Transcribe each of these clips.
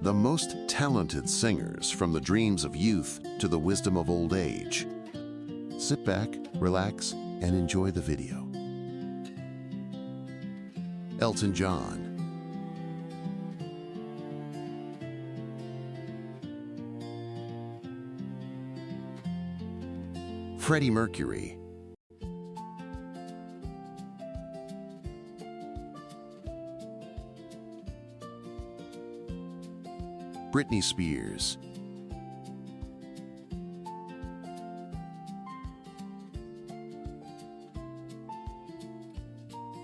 the most talented singers from the dreams of youth to the wisdom of old age. Sit back, relax, and enjoy the video. Elton John. Freddie Mercury. Britney Spears.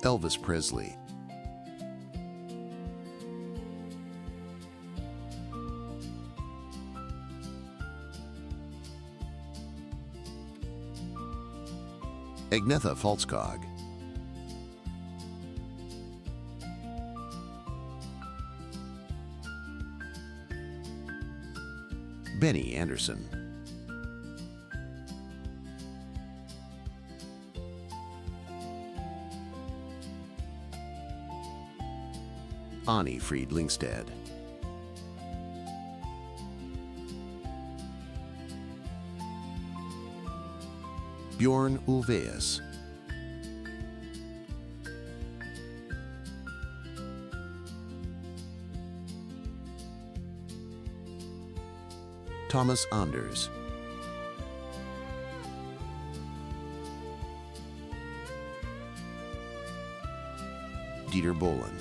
Elvis Presley. Agnetha Falskog. Benny Anderson. Ani Fried Lingstead. Bjorn Ulvaeus. Thomas Anders. Dieter Bohlen.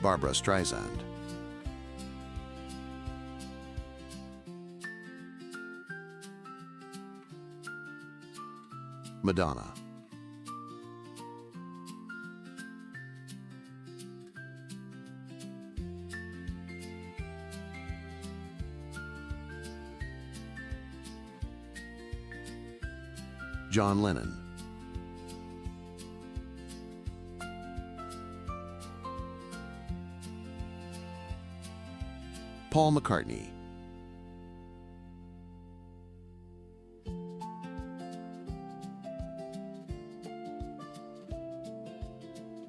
Barbra Streisand. Madonna. John Lennon. Paul McCartney.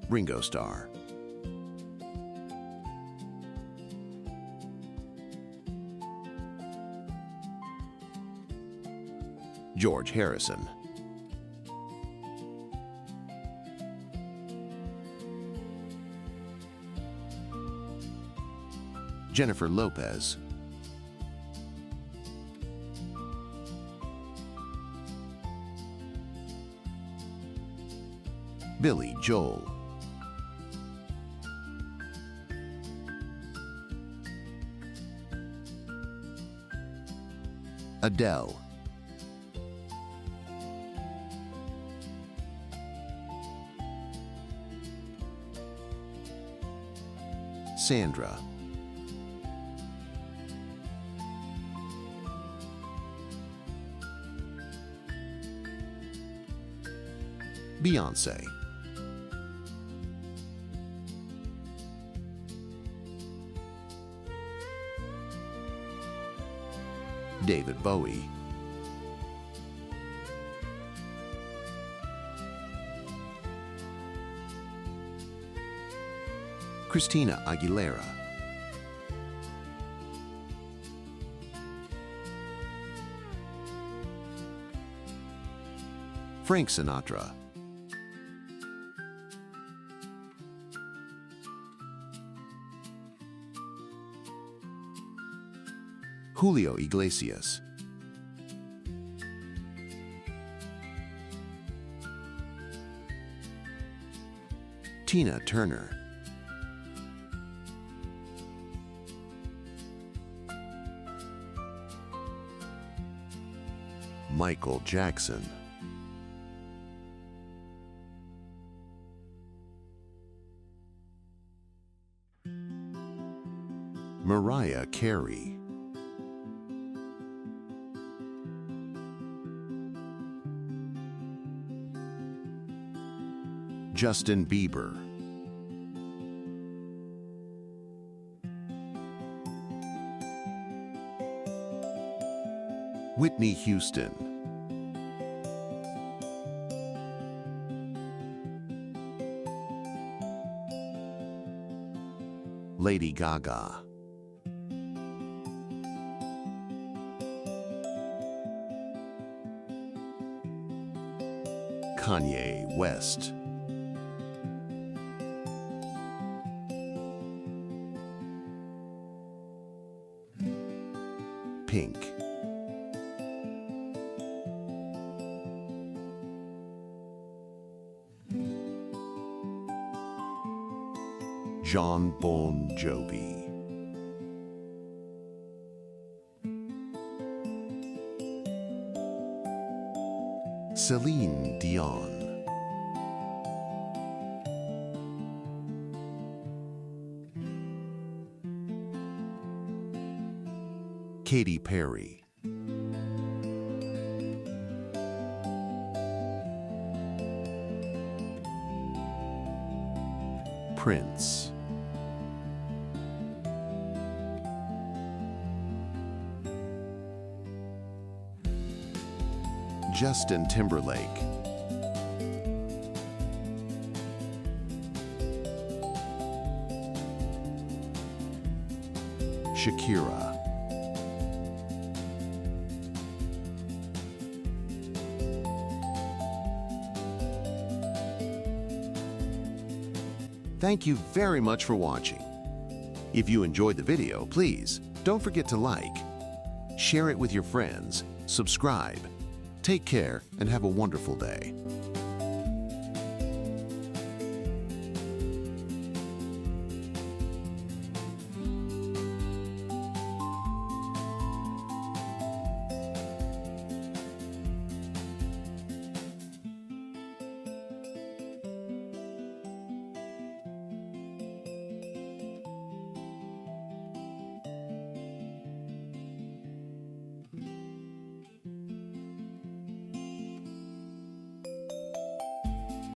Ringo Starr. George Harrison. Jennifer Lopez. Billy Joel. Adele. Sandra. Beyonce. David Bowie. Christina Aguilera. Frank Sinatra. Julio Iglesias. Tina Turner. Michael Jackson. Mariah Carey. Justin Bieber. Whitney Houston. Lady Gaga. Kanye West. Pink. John Bon Jovi. Celine Dion. Katy Perry. Prince. Justin Timberlake. Shakira. Thank you very much for watching. If you enjoyed the video, please don't forget to like, share it with your friends, subscribe. Take care and have a wonderful day.